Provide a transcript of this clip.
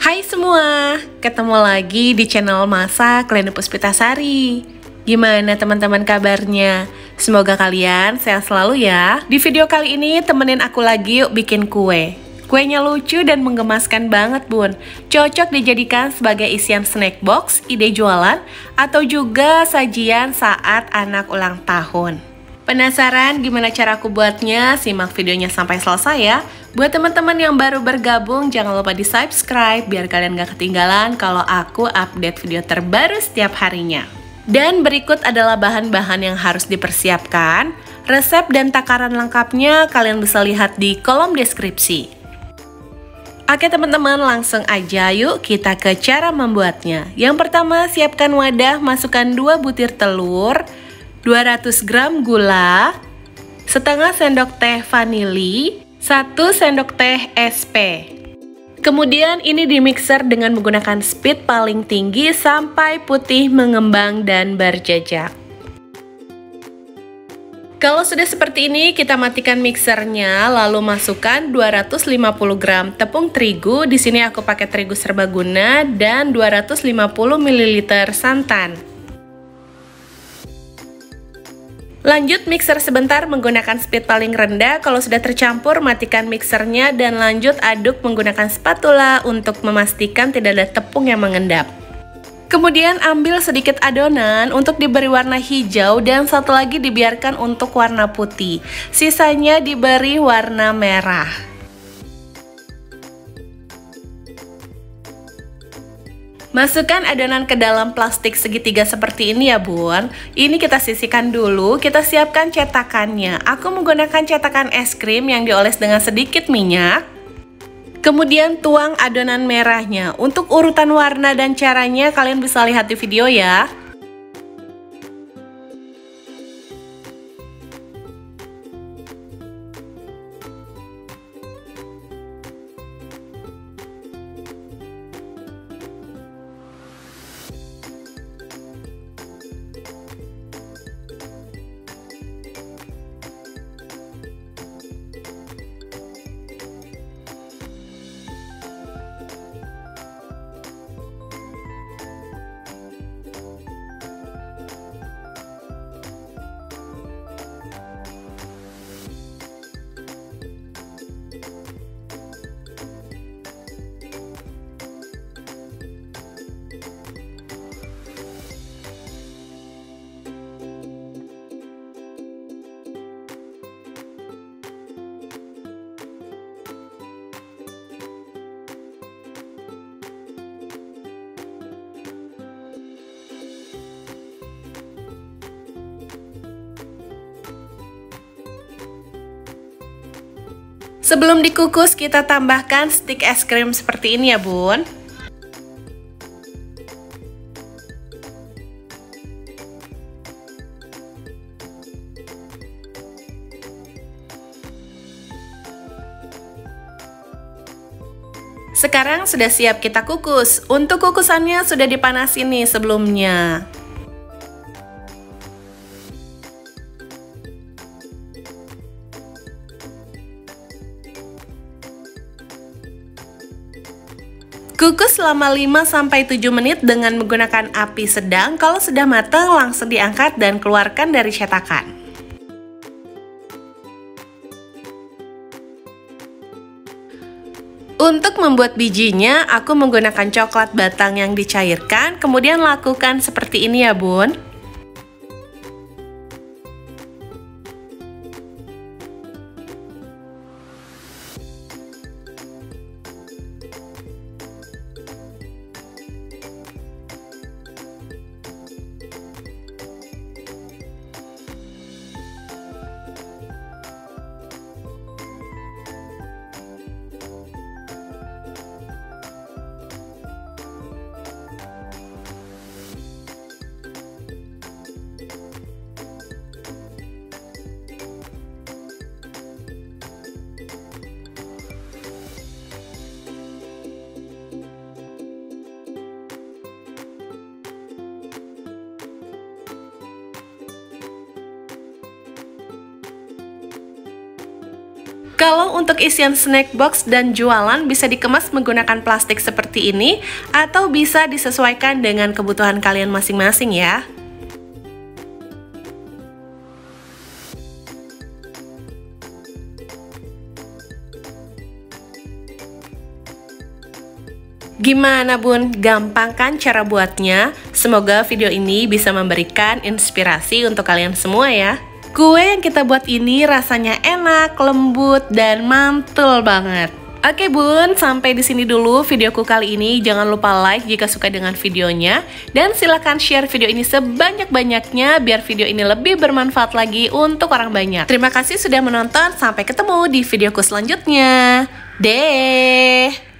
Hai semua, ketemu lagi di channel Masak Leni Puspitasari. Gimana teman-teman kabarnya? Semoga kalian sehat selalu ya. Di video kali ini temenin aku lagi yuk bikin kue. Kuenya lucu dan menggemaskan banget bun. Cocok dijadikan sebagai isian snack box, ide jualan, atau juga sajian saat anak ulang tahun. Penasaran gimana cara aku buatnya? Simak videonya sampai selesai ya. Buat teman-teman yang baru bergabung, jangan lupa di subscribe biar kalian gak ketinggalan kalau aku update video terbaru setiap harinya. Dan berikut adalah bahan-bahan yang harus dipersiapkan. Resep dan takaran lengkapnya kalian bisa lihat di kolom deskripsi. Oke teman-teman, langsung aja yuk kita ke cara membuatnya. Yang pertama, siapkan wadah, masukkan 2 butir telur, 200 gram gula, setengah sendok teh vanili, 1 sendok teh SP. Kemudian ini dimixer dengan menggunakan speed paling tinggi sampai putih mengembang dan berjejak. Kalau sudah seperti ini, kita matikan mixernya, lalu masukkan 250 gram tepung terigu. Di sini aku pakai terigu serbaguna dan 250 ml santan. Lanjut mixer sebentar menggunakan speed paling rendah. Kalau sudah tercampur, matikan mixernya dan lanjut aduk menggunakan spatula untuk memastikan tidak ada tepung yang mengendap. Kemudian ambil sedikit adonan untuk diberi warna hijau dan satu lagi dibiarkan untuk warna putih. Sisanya diberi warna merah. Masukkan adonan ke dalam plastik segitiga seperti ini ya bun. Ini kita sisihkan dulu, kita siapkan cetakannya. Aku menggunakan cetakan es krim yang dioles dengan sedikit minyak. Kemudian tuang adonan merahnya. Untuk urutan warna dan caranya kalian bisa lihat di video ya. Sebelum dikukus, kita tambahkan stik es krim seperti ini ya bun. Sekarang sudah siap kita kukus. Untuk kukusannya sudah dipanasin nih sebelumnya. Kukus selama 5-7 menit dengan menggunakan api sedang. Kalau sudah matang langsung diangkat dan keluarkan dari cetakan. Untuk membuat bijinya, aku menggunakan coklat batang yang dicairkan. Kemudian lakukan seperti ini ya bun. Kalau untuk isian snack box dan jualan bisa dikemas menggunakan plastik seperti ini atau bisa disesuaikan dengan kebutuhan kalian masing-masing ya. Gimana bun? Gampang kan cara buatnya? Semoga video ini bisa memberikan inspirasi untuk kalian semua ya. Kue yang kita buat ini rasanya enak, lembut, dan mantul banget. Oke bun, sampai di sini dulu videoku kali ini. Jangan lupa like jika suka dengan videonya. Dan silahkan share video ini sebanyak-banyaknya biar video ini lebih bermanfaat lagi untuk orang banyak. Terima kasih sudah menonton, sampai ketemu di videoku selanjutnya. Deh.